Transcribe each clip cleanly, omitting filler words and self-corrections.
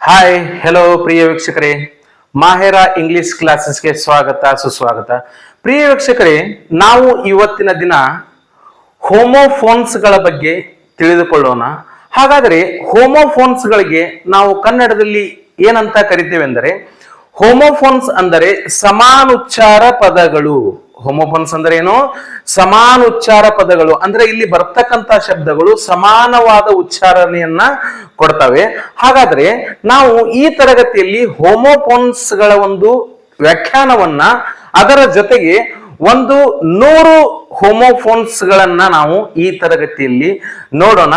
Hi hello ಪ್ರಿಯ ವೀಕ್ಷಕರೇ, ಮಾಹೆರಾ English ಕ್ಲಾಸಸ್ಗೆ ಸ್ವಾಗತ ಸುಸ್ವಾಗತ. ಪ್ರಿಯ ವೀಕ್ಷಕರೇ, ನಾವು ಇವತ್ತಿನ ದಿನ ಹೋಮೋಫೋನ್ಸ್ಗಳ ಬಗ್ಗೆ ತಿಳಿದುಕೊಳ್ಳೋಣ. ಹಾಗಾದರೆ ಹೋಮೋಫೋನ್ಸ್ಗಳಿಗೆ ನಾವು ಕನ್ನಡದಲ್ಲಿ ಏನಂತ ಕರಿತೇವೆ ಅಂದರೆ, ಹೋಮೋಫೋನ್ಸ್ ಅಂದರೆ ಸಮಾನುಚ್ಚಾರ ಪದಗಳು. ಹೋಮೋಫೋನ್ಸ್ ಅಂದ್ರೆ ಏನು? ಸಮಾನುಚ್ಚಾರ ಪದಗಳು ಅಂದ್ರೆ ಇಲ್ಲಿ ಬರ್ತಕ್ಕಂತ ಶಬ್ದಗಳು ಸಮಾನವಾದ ಉಚ್ಚಾರಣೆಯನ್ನ ಕೊಡ್ತವೆ. ಹಾಗಾದ್ರೆ ನಾವು ಈ ತರಗತಿಯಲ್ಲಿ ಹೋಮೋಫೋನ್ಸ್ಗಳ ಒಂದು ವ್ಯಾಖ್ಯಾನವನ್ನ, ಅದರ ಜೊತೆಗೆ 100 ಹೋಮೋಫೋನ್ಸ್ಗಳನ್ನ ನಾವು ಈ ತರಗತಿಯಲ್ಲಿ ನೋಡೋಣ.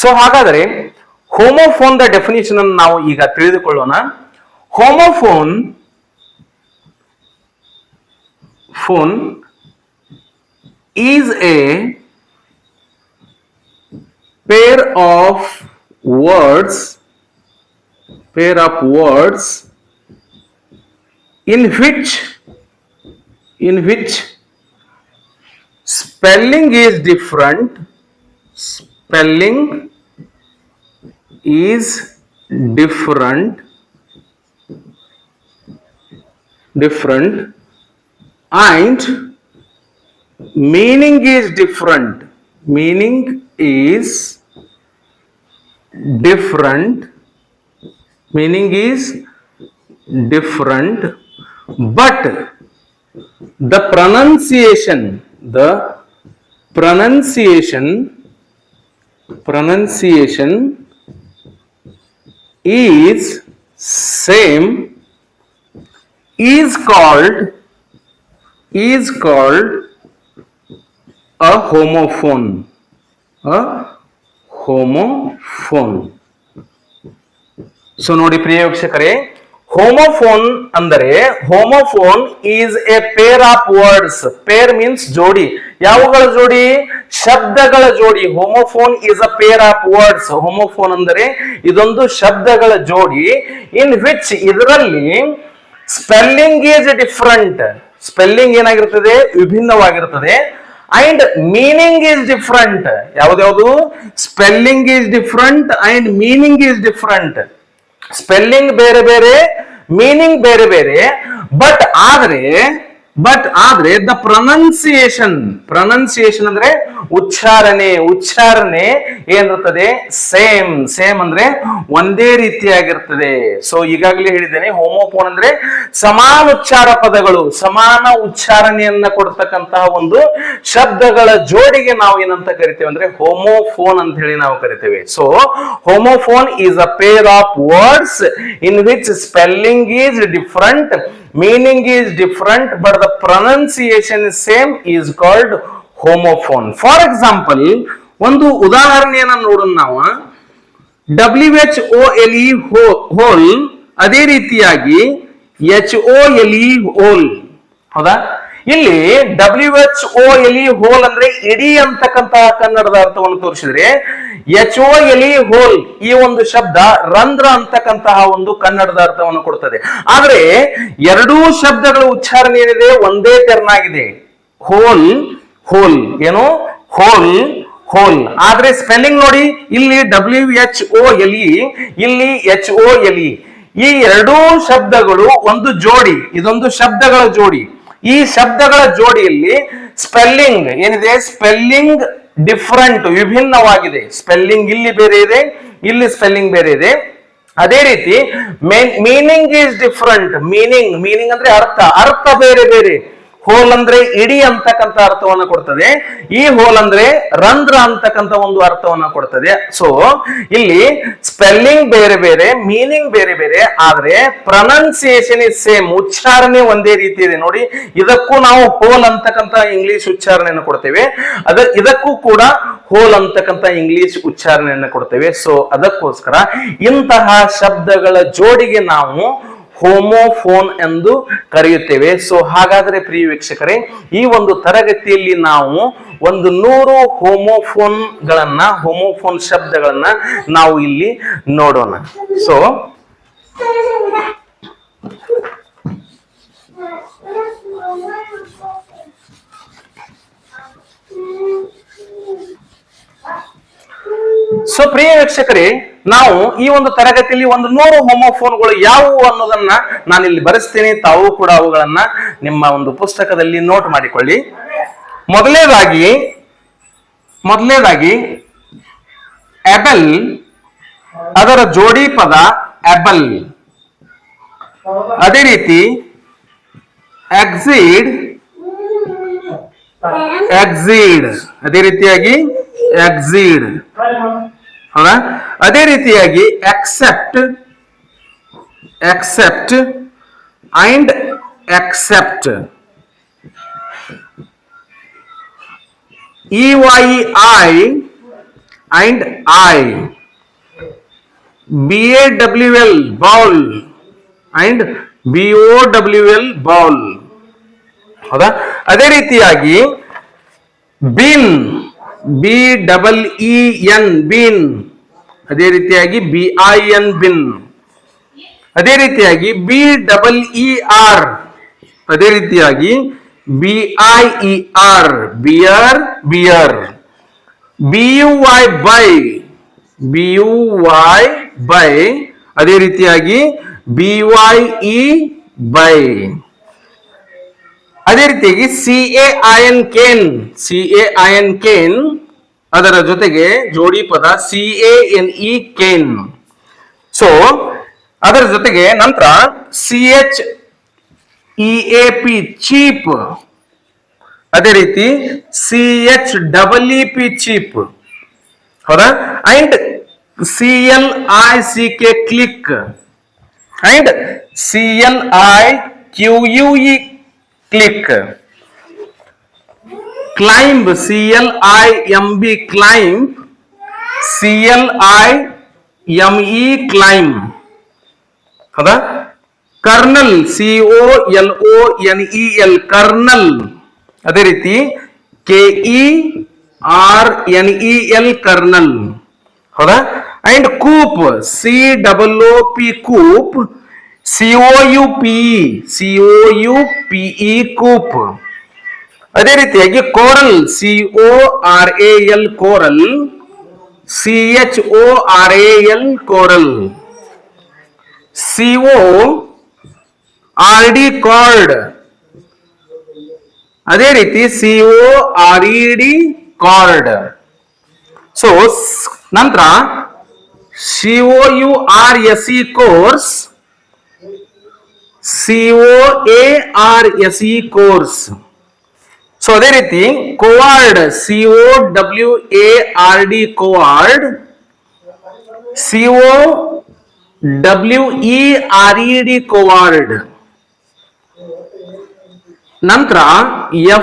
ಸೊ ಹಾಗಾದರೆ ಹೋಮೋಫೋನ್ ದ ಡೆಫಿನಿಷನ್ ಅನ್ನು ನಾವು ಈಗ ತಿಳಿದುಕೊಳ್ಳೋಣ. Homophone is a pair of words in which spelling is different and meaning is different but the pronunciation is same, is called a homophone. So ನೋಡಿ ಪ್ರಿಯ ವೀಕ್ಷಕರೇ, ಹೋಮೋಫೋನ್ ಅಂದರೆ homophone is a pair of words. Pair means ಜೋಡಿ. ಯಾವುಗಳ ಜೋಡಿ? ಶಬ್ದಗಳ ಜೋಡಿ. Homophone is a pair of words. Homophone ಅಂದರೆ ಇದೊಂದು ಶಬ್ದಗಳ ಜೋಡಿ. ಇನ್ ವಿಚ್, ಇದರಲ್ಲಿ ಸ್ಪೆಲ್ಲಿಂಗ್ ಈಸ್ ಡಿಫರೆಂಟ್. ಸ್ಪೆಲ್ಲಿಂಗ್ ಏನಾಗಿರ್ತದೆ? ವಿಭಿನ್ನವಾಗಿರ್ತದೆ. And meaning is different. ಯಾವ್ದು? Spelling is different and meaning is different. Spelling ಬೇರೆ ಬೇರೆ, ಮೀನಿಂಗ್ ಬೇರೆ ಬೇರೆ. ಬಟ್ ಆದ್ರೆ ದ ಪ್ರೊನೌನ್ಸಿಯೇಷನ್ ಅಂದ್ರೆ ಉಚ್ಚಾರಣೆ ಏನಿರ್ತದೆ? ಸೇಮ್ ಅಂದ್ರೆ ಒಂದೇ ರೀತಿಯಾಗಿರ್ತದೆ. ಸೊ ಈಗಾಗಲೇ ಹೇಳಿದ್ದೇನೆ, ಹೋಮೋಫೋನ್ ಅಂದ್ರೆ ಸಮಾನುಚ್ಚಾರ ಪದಗಳು, ಸಮಾನ ಉಚ್ಚಾರಣೆಯನ್ನ ಕೊಡ್ತಕ್ಕಂತಹ ಒಂದು ಶಬ್ದಗಳ ಜೋಡಿಗೆ ನಾವು ಏನಂತ ಕರಿತೇವೆ ಅಂದ್ರೆ ಹೋಮೋಫೋನ್ ಅಂತ ಹೇಳಿ ನಾವು ಕರಿತೇವೆ. So homophone is a pair of words in which spelling is different, meaning is different, but the pronunciation is same, is called homophone. For example, ಒಂದು ಉದಾಹರಣೆಯನ್ನ ನೋಡೋಣ ನಾವು. WHOLE ಹೋಲ್, ಅದೇ ರೀತಿಯಾಗಿ HOLE ಹೋಲ್. ಹೌದಾ? ಇಲ್ಲಿ WHOLE ಹೋಲ್ ಅಂದ್ರೆ ಇಡೀ ಅಂತಕ್ಕಂತಹ ಕನ್ನಡದ ಅರ್ಥವನ್ನು ತೋರಿಸಿದ್ರೆ, HOLE ಹೋಲ್ ಈ ಒಂದು ಶಬ್ದ ರಂಧ್ರ ಅಂತಕ್ಕಂತಹ ಒಂದು ಕನ್ನಡದ ಅರ್ಥವನ್ನು ಕೊಡ್ತದೆ. ಆದ್ರೆ ಎರಡೂ ಶಬ್ದಗಳ ಉಚ್ಚಾರಣೆ ಏನಿದೆ? ಒಂದೇ ತೆರನಾಗಿದೆ. ಹೋಲ್ ಏನು? ಹೋಲ್. ಆದ್ರೆ ಸ್ಪೆಲ್ಲಿಂಗ್ ನೋಡಿ, ಇಲ್ಲಿ WHOLE, ಇಲ್ಲಿ HOLE. ಈ ಎರಡೂ ಶಬ್ದಗಳು ಒಂದು ಜೋಡಿ, ಇದೊಂದು ಶಬ್ದಗಳ ಜೋಡಿ. ಈ ಶಬ್ದಗಳ ಜೋಡಿಯಲ್ಲಿ ಸ್ಪೆಲ್ಲಿಂಗ್ ಏನಿದೆ? ಸ್ಪೆಲ್ಲಿಂಗ್ ಡಿಫರೆಂಟ್, ವಿಭಿನ್ನವಾಗಿದೆ. ಸ್ಪೆಲ್ಲಿಂಗ್ ಇಲ್ಲಿ ಬೇರೆ ಇದೆ, ಇಲ್ಲಿ ಸ್ಪೆಲ್ಲಿಂಗ್ ಬೇರೆ ಇದೆ. ಅದೇ ರೀತಿ ಮೀನಿಂಗ್ ಈಸ್ ಡಿಫರೆಂಟ್. ಮೀನಿಂಗ್ ಅಂದ್ರೆ ಅರ್ಥ ಬೇರೆ ಬೇರೆ. ಹೋಲ್ ಅಂದ್ರೆ ಇಡೀ ಅಂತಕ್ಕಂಥ ಅರ್ಥವನ್ನು ಕೊಡ್ತದೆ. ಈ ಹೋಲ್ ಅಂದ್ರೆ ರಂಧ್ರ ಅಂತಕ್ಕಂಥ ಒಂದು ಅರ್ಥವನ್ನ ಕೊಡ್ತದೆ. ಸೊ ಇಲ್ಲಿ ಸ್ಪೆಲ್ಲಿಂಗ್ ಬೇರೆ ಬೇರೆ, ಮೀನಿಂಗ್ ಬೇರೆ ಬೇರೆ, ಆದ್ರೆ ಪ್ರೊನೌನ್ಸಿಯೇಷನ್ ಇಸ್ ಸೇಮ್. ಉಚ್ಚಾರಣೆ ಒಂದೇ ರೀತಿ ಇದೆ. ನೋಡಿ, ಇದಕ್ಕೂ ನಾವು ಹೋಲ್ ಅಂತಕ್ಕಂಥ ಇಂಗ್ಲಿಷ್ ಉಚ್ಚಾರಣೆಯನ್ನು ಕೊಡ್ತೇವೆ, ಇದಕ್ಕೂ ಕೂಡ ಹೋಲ್ ಅಂತಕ್ಕಂಥ ಇಂಗ್ಲಿಷ್ ಉಚ್ಚಾರಣೆಯನ್ನು ಕೊಡ್ತೇವೆ. ಸೊ ಅದಕ್ಕೋಸ್ಕರ ಇಂತಹ ಶಬ್ದಗಳ ಜೋಡಿಗೆ ನಾವು ಹೋಮೋಫೋನ್ ಎಂದು ಕರೆಯುತ್ತೇವೆ. ಸೊ ಹಾಗಾದ್ರೆ ಪ್ರಿಯ ವೀಕ್ಷಕರೇ, ಈ ಒಂದು ತರಗತಿಯಲ್ಲಿ ನಾವು 100 ಹೋಮೋಫೋನ್ ಶಬ್ದಗಳನ್ನ ನಾವು ಇಲ್ಲಿ ನೋಡೋಣ. ಸೊ ಸೊ ಪ್ರಿಯ ವೀಕ್ಷಕರೇ, ನಾವು ಈ ಒಂದು ತರಗತಿಯಲ್ಲಿ ಒಂದು 100 ಹೋಮೋಫೋನ್ಗಳು ಯಾವುವು ಅನ್ನೋದನ್ನ ನಾನು ಇಲ್ಲಿ ಬರೆಸ್ತೀನಿ. ತಾವು ಕೂಡ ಅವುಗಳನ್ನ ನಿಮ್ಮ ಒಂದು ಪುಸ್ತಕದಲ್ಲಿ ನೋಟ್ ಮಾಡಿಕೊಳ್ಳಿ. ಮೊದಲನೇದಾಗಿ ಎಬೆಲ್, ಅದರ ಜೋಡಿ ಪದ ಎಬಲ್. ಅದೇ ರೀತಿ ಎಕ್ಸಿಡ್, ಅದೇ ರೀತಿಯಾಗಿ ಎಕ್ಸಿಡ್. ಹೌದಾ? ಅದೇ ರೀತಿಯಾಗಿ accept and except. EYI and I. BAWL ball and BOWL ball. ಹೌದಾ? ಅದೇ ರೀತಿಯಾಗಿ ಬಿನ್, BEEN ಬಿನ್. ಅದೇ ರೀತಿಯಾಗಿ BIN ಬಿನ್. ಅದೇ ರೀತಿಯಾಗಿ BEER. ಅದೇ ರೀತಿಯಾಗಿ BIER beer, beer. BUY by. ಅದೇ ರೀತಿಯಾಗಿ BYE ಬೈ. ಅದೇ ರೀತಿಯಾಗಿ CAIN ಕೇನ್, ಅದರ ಜೊತೆಗೆ ಜೋಡಿ ಪದ CANE ಕೇನ್. ಸೊ ಅದರ ಜೊತೆಗೆ ನಂತರ CHEAP ಚೀಪ್. ಅದೇ ರೀತಿ CHEEP ಚೀಪ್. ಹೌದಾ? And CLICK click and CLIQUE click. Climb, CLIMB climb, CLIME climb. ಹೌದಾ? Kernel, COLONEL kernel. ಅದೇ ರೀತಿ KERNEL ಕರ್ನಲ್. ಹೌದಾ? And coop, COOP coop, COUPE coop. ಅದೇ ರೀತಿಯಾಗಿ coral, CORAL coral, CHORAL coral. CORD card. ಅದೇ ರೀತಿ CORED card. So ನಂತರ COURSE course, COARSE course. So ಅದೇ ರೀತಿ ಕೋವಾರ್ಡ್, COWARD ಕೋವಾರ್ಡ್, COWERED ಕೋವಾರ್ಡ್. ನಂತರ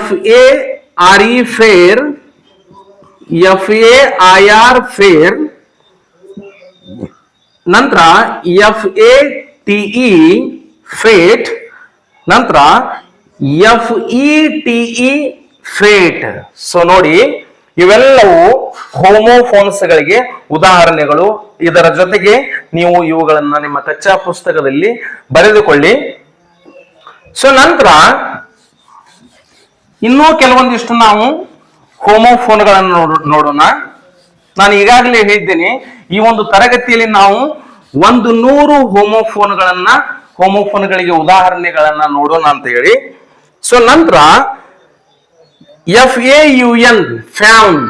FARE ಫೇರ್, FAIR ಫೇರ್. ನಂತರ FATE ಫೇಟ್. ನಂತರ FETE ಫೇಟ್. ಸೊ ನೋಡಿ, ಇವೆಲ್ಲವೂ ಹೋಮೋಫೋನ್ಸ್ ಗಳಿಗೆ ಉದಾಹರಣೆಗಳು. ಇದರ ಜೊತೆಗೆ ನೀವು ಇವುಗಳನ್ನ ನಿಮ್ಮ ಕಚ್ಚಾ ಪುಸ್ತಕದಲ್ಲಿ ಬರೆದುಕೊಳ್ಳಿ. ಸೊ ನಂತರ ಇನ್ನೂ ಕೆಲವೊಂದಿಷ್ಟು ನಾವು ಹೋಮೋಫೋನ್ಗಳನ್ನು ನೋಡೋಣ. ನಾನು ಈಗಾಗಲೇ ಹೇಳಿದ್ದೇನೆ, ಈ ಒಂದು ತರಗತಿಯಲ್ಲಿ ನಾವು 100 ಹೋಮೋಫೋನ್ಗಳಿಗೆ ಉದಾಹರಣೆಗಳನ್ನ ನೋಡೋಣ ಅಂತ ಹೇಳಿ. ಸೊ ನಂತರ FAUN ಫ್ಯಾನ್,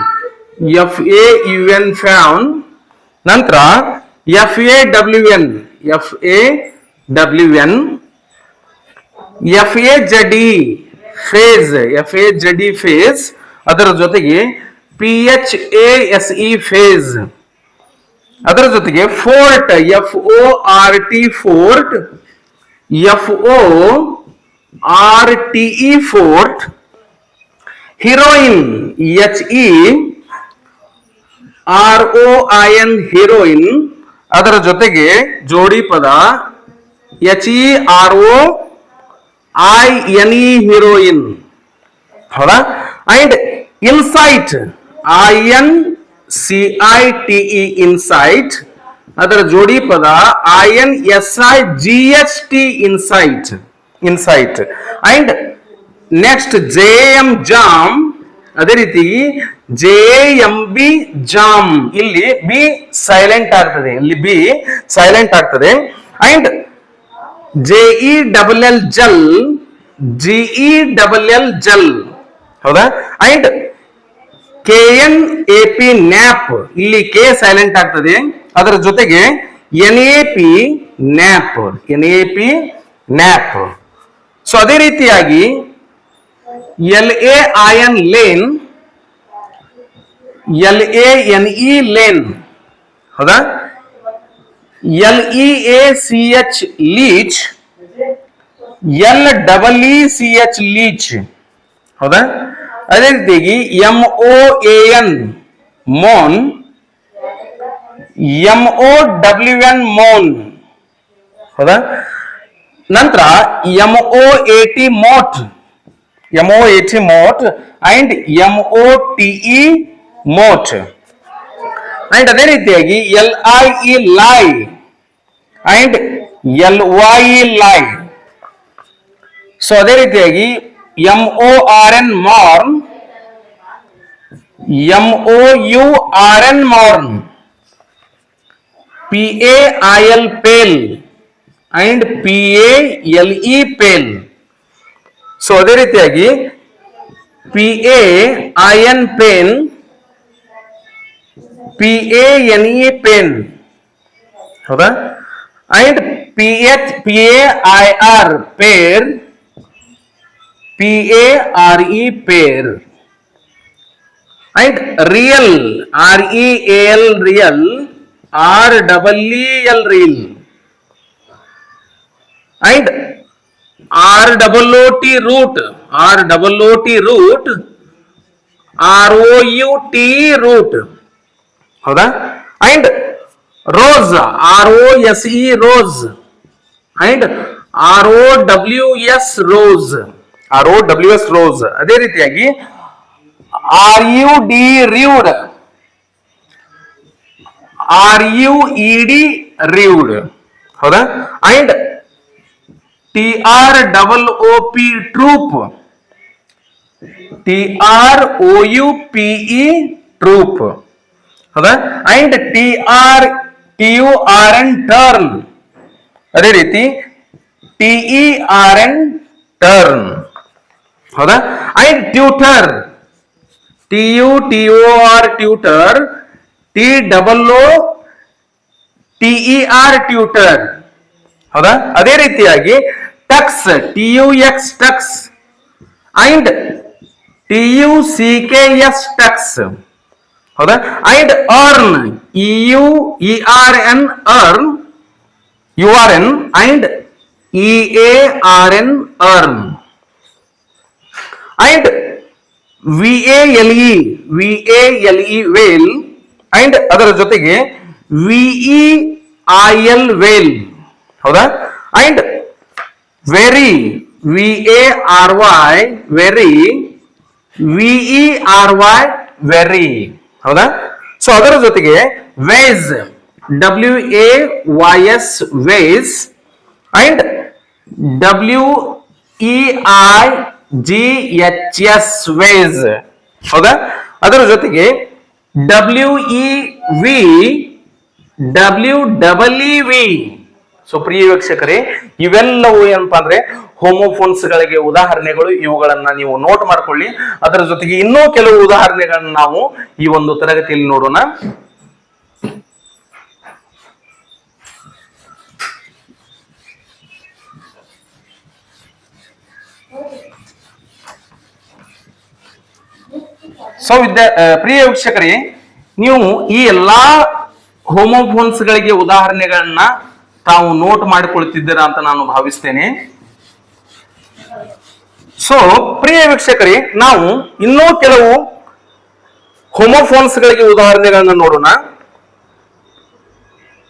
ಫ್ಯಾನ್. ನಂತರ FAWN, FAZE ಫೇಸ್. ಅದರ ಜೊತೆಗೆ PHASE ಫೇಸ್. ಅದರ ಜೊತೆಗೆ fort, FORT fort, FORTE fort. Heroine, HEROIN heroine. ಅದರ ಜೊತೆಗೆ ಜೋಡಿ ಪದ HEROINE ಹೀರೋಯಿನ್. ಹೌದಾ? And insight, INCITE insight. ಅದರ ಜೋಡಿ ಪದ INSIGHT insight. And next JAM jam, ಅದೇ ರೀತಿ JAMB ಜಾಮ್, ಇಲ್ಲಿ ಬಿ ಸೈಲೆಂಟ್ ಆಗ್ತದೆ, ಇಲ್ಲಿ ಬಿ ಸೈಲೆಂಟ್ ಆಗ್ತದೆ. And JELL Jal, GELL Jal, ಹೌದಾ. ಅಂಡ್ KNAP ನ್ಯಾಪ್, ಇಲ್ಲಿ ಕೆ ಸೈಲೆಂಟ್ ಆಗ್ತದೆ, ಅದರ ಜೊತೆಗೆ NAP nap, NAP nap. So ಅದೇ ರೀತಿಯಾಗಿ LAIN ಲೇನ್, LANE ಲೇನ್, ಹೌದಾ. LEACH ಲೀಚ್, LEECH ಲೀಚ್, ಹೌದಾ. ಅದೇ ರೀತಿಯಾಗಿ MOAN ಮೋನ್, MOWN ಮೋನ್, ಹೌದಾ. ನಂತರ MOAT moat, MOAT moat and MOTE mote. And ಅದೇ ರೀತಿಯಾಗಿ LIE ಲೈ ಅಂಡ್ LYE ಲೈ. ಸೊ ಅದೇ ರೀತಿಯಾಗಿ MORN morn, MOURN mourn, PAIL pail and PALE pale. So ಅದೇ ರೀತಿಯಾಗಿ PAIN ಪೇನ್, PANE ಪೇನ್, ಹೌದಾ. And PAIR pair, PARE pare. And real, REAL real, REEL reel. And ROOT root, ROOT root, ROUTE route, ಹೌದಾ. And rose, ROSE rose, and ROWS rows, ROWS rows. ಅದೇ ರೀತಿಯಾಗಿ RUD rude, RUED rued, ಹೌದಾ. And TROOP troop, TROUPE troupe, ಹೌದಾ. And TURN turn, ಅದೇ ರೀತಿ TERN tern, ಹೌದಾ. And tutor, TUTOR tutor, TOOTER tooter, ಹೌದಾ. ಅದೇ ರೀತಿಯಾಗಿ tux, TUX tux and TUCKS tucks, ಹೌದಾ. And urn, EUERN urn, URN and EARN earn. And VALE vale, and ಅದರ ಜೊತೆಗೆ VEIL ವೇಲ್, ಹೌದಾ. And vary, VARY vary, VERY very, ಹೌದಾ. So ಅದರ ಜೊತೆಗೆ ways, WAYS ways and WEIGHS weighs, ಹೌದಾ. ಅದರ ಜೊತೆಗೆ WEV. ಸೊ ಪ್ರಿಯ ವೀಕ್ಷಕರೇ, ಇವೆಲ್ಲವೂ ಏನಪ್ಪಾ ಅಂದ್ರೆ ಹೋಮೋಫೋನ್ಸ್ ಗಳಿಗೆ ಉದಾಹರಣೆಗಳು. ಇವುಗಳನ್ನ ನೀವು ನೋಟ್ ಮಾಡ್ಕೊಳ್ಳಿ. ಅದರ ಜೊತೆಗೆ ಇನ್ನೂ ಕೆಲವು ಉದಾಹರಣೆಗಳನ್ನ ನಾವು ಈ ಒಂದು ತರಗತಿಯಲ್ಲಿ ನೋಡೋಣ. ಸೊ ಪ್ರಿಯ ವೀಕ್ಷಕರೇ, ನೀವು ಈ ಎಲ್ಲಾ ಹೋಮೋಫೋನ್ಸ್ ಗಳಿಗೆ ಉದಾಹರಣೆಗಳನ್ನ ತಾವು ನೋಟ್ ಮಾಡಿಕೊಳ್ತಿದ್ದೀರಾ ಅಂತ ನಾನು ಭಾವಿಸ್ತೇನೆ. ಸೊ ಪ್ರಿಯ ವೀಕ್ಷಕರೇ, ನಾವು ಇನ್ನೂ ಕೆಲವು ಹೋಮೋಫೋನ್ಸ್ ಗಳಿಗೆ ಉದಾಹರಣೆಗಳನ್ನ ನೋಡೋಣ.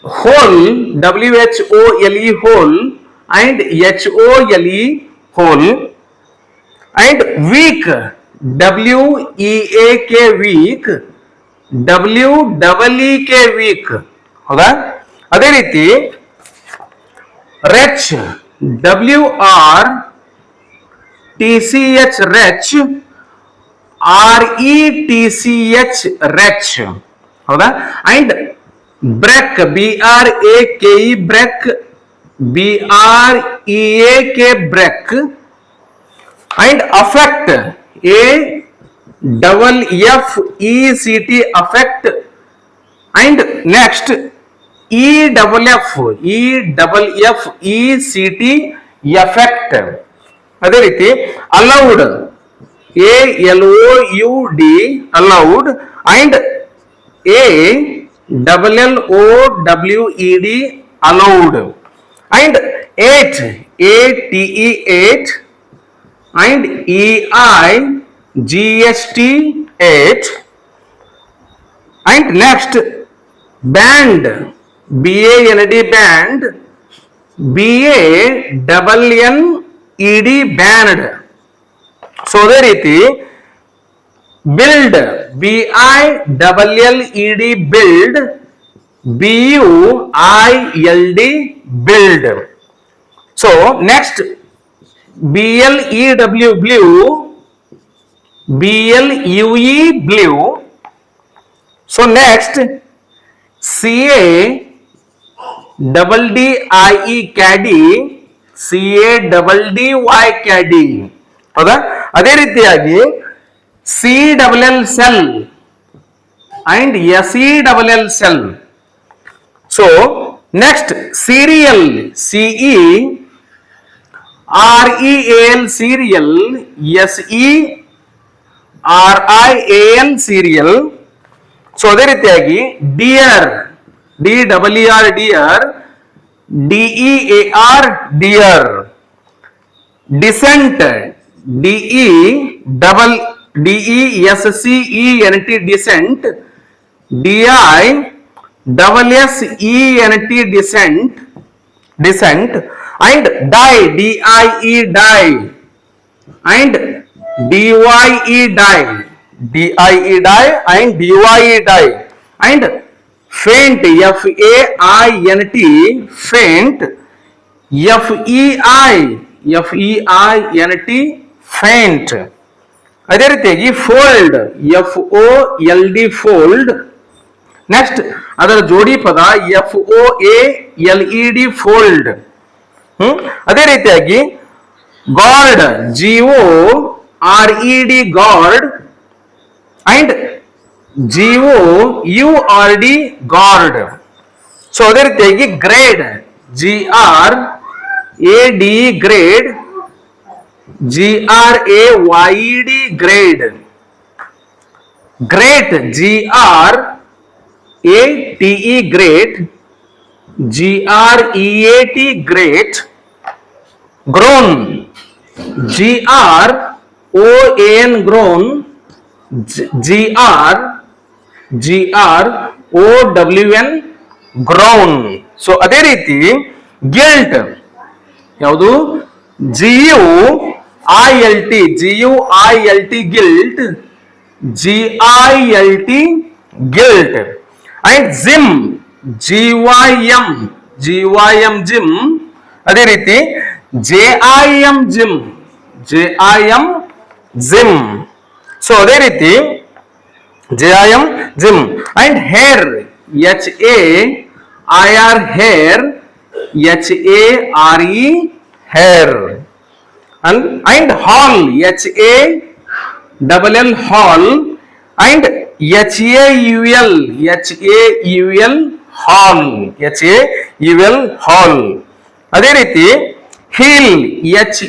Whole, WHOLE whole and HOLE hole. And weak, WEAK weak, WEEK week, ಹೌದಾ. ಅದೇ ರೀತಿ wretch, WRTCH wretch, RETCH rech, ಹೌದಾ? And brake BRAKE brake, BREAK break, and affect AFFECT affect, and next EFFECT effect. ಅದೇ ರೀತಿ aloud ALOUD aloud, and ALLOWED allowed, and ate ATE ate, and EIGST eight, and next band BAND band, BANNED banned. So ಅದೇ ರೀತಿ billed BILLED billed, BUILD build. So next BLEW blew, BLUE blue. So next CADDIE caddie, CADDY caddy, ಹೌದಾ? ಅದೇ ರೀತಿಯಾಗಿ CLL cell and SELL sell. So next cereal CEREAL cereal, SERIAL serial. So ಅದೇ ರೀತಿಯಾಗಿ deer DER deer, DEAR dear, descent DESCENT descent, DISSENT dissent, dissent, and die DIE die, and DYE dye, DIE die, and DYE dye, and faint FAINT faint, FEINT feint. ಅದೇ ರೀತಿಯಾಗಿ fold FOLD fold. Next ಅದರ ಜೋಡಿ ಪದ FOALED foaled. ಅದೇ ರೀತಿಯಾಗಿ gored GORED gored, and GOURD gourd. So ಅದೇ ರೀತಿಯಾಗಿ grade GRADE grade, GRAYED grayed, grate GRATE grate, GREAT great, groan GROAN groan, GROWN grown. So ಅದೇ ರೀತಿ ಗಿಲ್ಟ್ ಯಾವುದು? GUILT guilt, GILT gilt, and gym GYM gym. ಅದೇ ರೀತಿ JIM Jim Jim. So ಅದೇ ರೀತಿ JIM Jim, and hair HAIR hair, HARE hare, and hall HALL hall, and HAUL haul, HAUL haul. ಅದೇ ರೀತಿ heal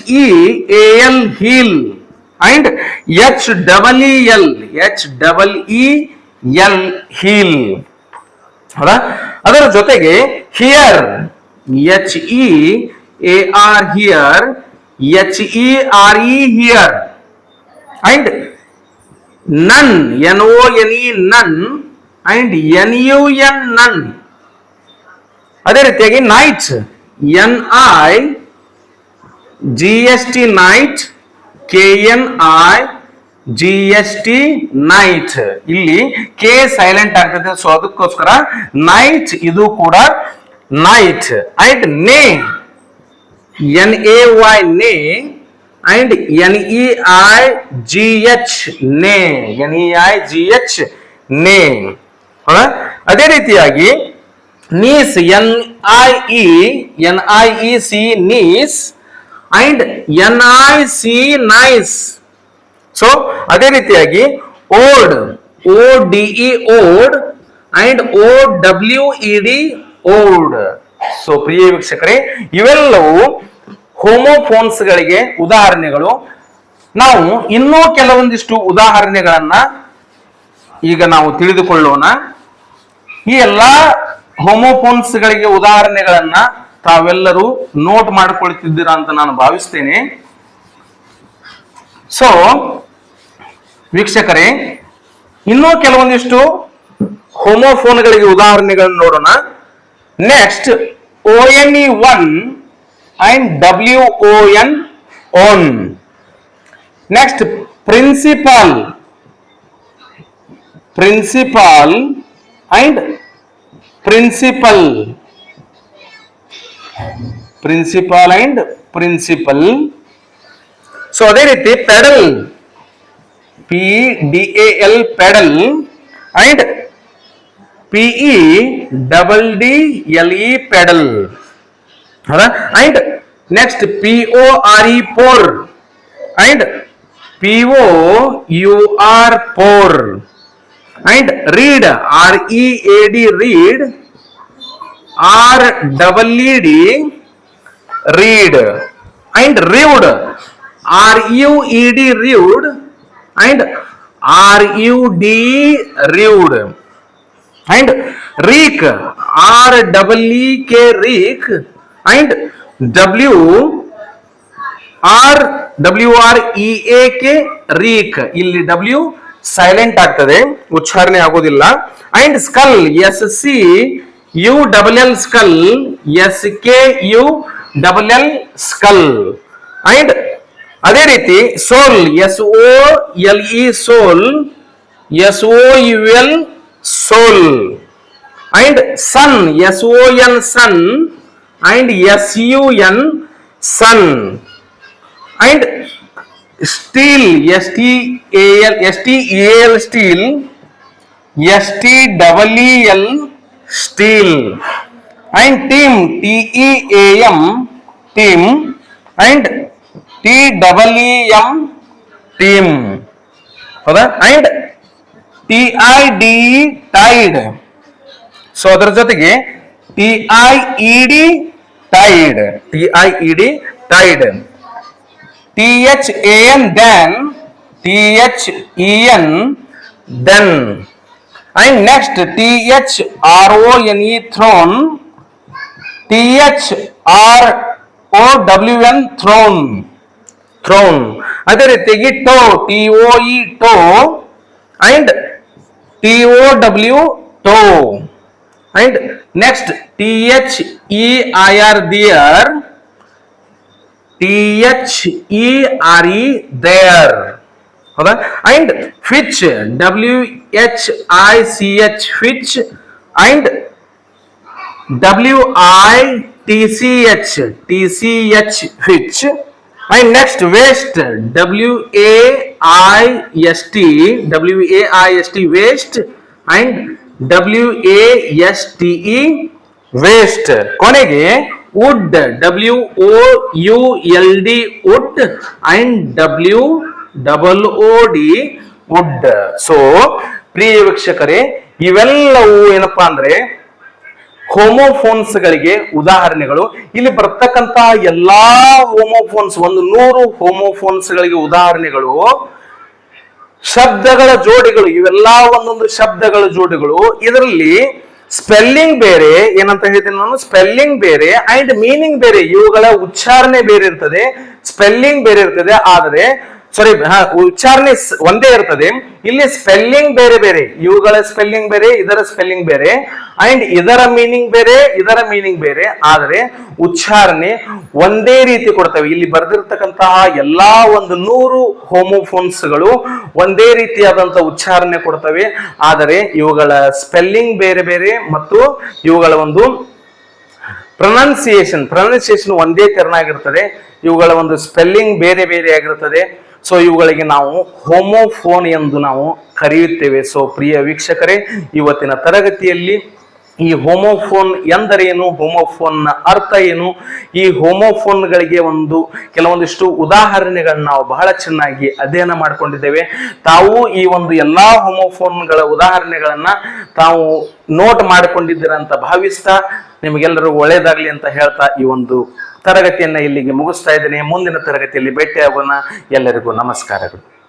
HEAL heal, and HEEL heel. ಹೌದಾ? ಅದರ ಜೊತೆಗೆ hear HEAR hear, HERE here, and none NONE none, and NUN nun. ಅದೇ ರೀತಿಯಾಗಿ night NIGST night, KNIGST knight. ಇಲ್ಲಿ K silent ಆಗ್ತದೆ, so ಅದಕ್ಕೋಸ್ಕರ ನೈಟ್ ಇದು ಕೂಡ night. And nay NAY nay, and NEIGH neigh, NEIGH neigh. ಅದೇ ರೀತಿಯಾಗಿ niece NIEC niece and NIC nice. So ಅದೇ ರೀತಿಯಾಗಿ ode ODE ode and OWED owed. So ಪ್ರಿಯ ವೀಕ್ಷಕರೇ, ಇವೆಲ್ಲವೂ ಹೋಮೋಫೋನ್ಸ್ ಗಳಿಗೆ ಉದಾಹರಣೆಗಳು. ನಾವು ಇನ್ನೂ ಕೆಲವೊಂದಿಷ್ಟು ಉದಾಹರಣೆಗಳನ್ನ ಈಗ ನಾವು ತಿಳಿದುಕೊಳ್ಳೋಣ. ಈ ಎಲ್ಲಾ ಹೋಮೋಫೋನ್ಸ್ ಗಳಿಗೆ ಉದಾಹರಣೆಗಳನ್ನ ತಾವೆಲ್ಲರೂ ನೋಟ್ ಮಾಡಿಕೊಳ್ತಿದ್ದೀರಾ ಅಂತ ನಾನು ಭಾವಿಸ್ತೇನೆ. ಸೊ ವೀಕ್ಷಕರೇ, ಇನ್ನೂ ಕೆಲವೊಂದಿಷ್ಟು ಹೋಮೋಫೋನ್ಗಳಿಗೆ ಉದಾಹರಣೆಗಳನ್ನು ನೋಡೋಣ. Next ONE1 and WON on. Next principal and principal and principal. So ಅದೇ ರೀತಿ pedal PEDAL pedal and PEDDLE pedal. And next PORE pour and POUR pour and read READ read, REED read and rude RUED rude and RUD rude and reek REEK reek and WREAK reek. ಇಲ್ಲಿ W silent ಆಗ್ತದೆ, ಉಚ್ಚಾರಣೆ ಆಗೋದಿಲ್ಲ. And scull SCULL scull, SKULL skull. And ಅದೇ ರೀತಿ sole SOLE sole, SOUL soul. And son SON son and SUN sun. And steel STEAL steel, STEEL steel. And team TEAM team and TEEM team. And TIDE tide. So ಅದರ ಜೊತೆಗೆ TIED tide, THAN then, THEN then. And next THRONE throne, THROWN throne. ಅದೇ ರೀತಿಯಾಗಿ TOE toe and TOW toe. And next THEIR there, THERE there. And which WHICH which and WITCH which. And next waste WAIST waste and WASTE waste. ಕೊನೆಗೆ wood WOULD wood and WOOD wood. So ಪ್ರಿಯ ವೀಕ್ಷಕರೇ, ಇವೆಲ್ಲವೂ ಏನಪ್ಪಾ ಅಂದ್ರೆ homophones ಗಳಿಗೆ ಉದಾಹರಣೆಗಳು. ಇಲ್ಲಿ ಬರ್ತಕ್ಕಂತ ಎಲ್ಲಾ ಹೋಮೋಫೋನ್ಸ್, 100 ಹೋಮೋಫೋನ್ಸ್ ಗಳಿಗೆ ಉದಾಹರಣೆಗಳು ಶಬ್ದಗಳ ಜೋಡಿಗಳು. ಇವೆಲ್ಲಾ ಒಂದೊಂದು ಶಬ್ದಗಳ ಜೋಡಿಗಳು. ಇದರಲ್ಲಿ ಸ್ಪೆಲ್ಲಿಂಗ್ ಬೇರೆ, ಏನಂತ ಹೇಳ್ತೀನಿ ನಾನು, ಸ್ಪೆಲ್ಲಿಂಗ್ ಬೇರೆ ಅಂಡ್ ಮೀನಿಂಗ್ ಬೇರೆ. ಇವುಗಳ ಉಚ್ಚಾರಣೆ ಬೇರೆ ಇರ್ತದೆ, ಸ್ಪೆಲ್ಲಿಂಗ್ ಬೇರೆ ಇರ್ತದೆ. ಆದರೆ ಉಚ್ಚಾರಣೆ ಒಂದೇ ಇರ್ತದೆ. ಇಲ್ಲಿ ಸ್ಪೆಲ್ಲಿಂಗ್ ಬೇರೆ ಬೇರೆ, ಇವುಗಳ ಸ್ಪೆಲ್ಲಿಂಗ್ ಬೇರೆ, ಇದರ ಸ್ಪೆಲ್ಲಿಂಗ್ ಬೇರೆ ಅಂಡ್ ಇದರ ಮೀನಿಂಗ್ ಬೇರೆ, ಇದರ ಮೀನಿಂಗ್ ಬೇರೆ. ಆದರೆ ಉಚ್ಚಾರಣೆ ಒಂದೇ ರೀತಿ ಕೊಡ್ತವೆ. ಇಲ್ಲಿ ಬರೆದಿರ್ತಕ್ಕಂತಹ ಎಲ್ಲಾ 100 ಹೋಮೋಫೋನ್ಸ್ಗಳು ಒಂದೇ ರೀತಿಯಾದಂತಹ ಉಚ್ಚಾರಣೆ ಕೊಡ್ತವೆ. ಆದರೆ ಇವುಗಳ ಸ್ಪೆಲ್ಲಿಂಗ್ ಬೇರೆ ಬೇರೆ ಮತ್ತು ಇವುಗಳ ಒಂದು ಪ್ರೊನೌನ್ಸಿಯೇಷನ್ ಒಂದೇ ತೆರನಾಗಿರ್ತದೆ. ಇವುಗಳ ಒಂದು ಸ್ಪೆಲ್ಲಿಂಗ್ ಬೇರೆ ಬೇರೆ ಆಗಿರುತ್ತದೆ. ಸೊ ಇವುಗಳಿಗೆ ನಾವು ಹೋಮೋಫೋನ್ ಎಂದು ನಾವು ಕರೆಯುತ್ತೇವೆ. ಸೊ ಪ್ರಿಯ ವೀಕ್ಷಕರೇ, ಇವತ್ತಿನ ತರಗತಿಯಲ್ಲಿ ಈ ಹೋಮೋಫೋನ್ ಎಂದರೇನು, ಹೋಮೋಫೋನ್ ನ ಅರ್ಥ ಏನು, ಈ ಹೋಮೋಫೋನ್ಗಳಿಗೆ ಕೆಲವೊಂದಿಷ್ಟು ಉದಾಹರಣೆಗಳನ್ನ ನಾವು ಬಹಳ ಚೆನ್ನಾಗಿ ಅಧ್ಯಯನ ಮಾಡಿಕೊಂಡಿದ್ದೇವೆ. ತಾವು ಈ ಒಂದು ಎಲ್ಲಾ ಹೋಮೋಫೋನ್ಗಳ ಉದಾಹರಣೆಗಳನ್ನ ತಾವು ನೋಟ್ ಮಾಡಿಕೊಂಡಿದ್ದೀರ ಅಂತ ಭಾವಿಸ್ತಾ ನಿಮಗೆಲ್ಲರೂ ಒಳ್ಳೇದಾಗ್ಲಿ ಅಂತ ಹೇಳ್ತಾ ಈ ಒಂದು ತರಗತಿಯನ್ನ ಇಲ್ಲಿಗೆ ಮುಗಿಸ್ತಾ ಇದ್ದೇನೆ. ಮುಂದಿನ ತರಗತಿಯಲ್ಲಿ ಭೇಟಿಯಾಗೋಣ. ಎಲ್ಲರಿಗೂ ನಮಸ್ಕಾರಗಳು.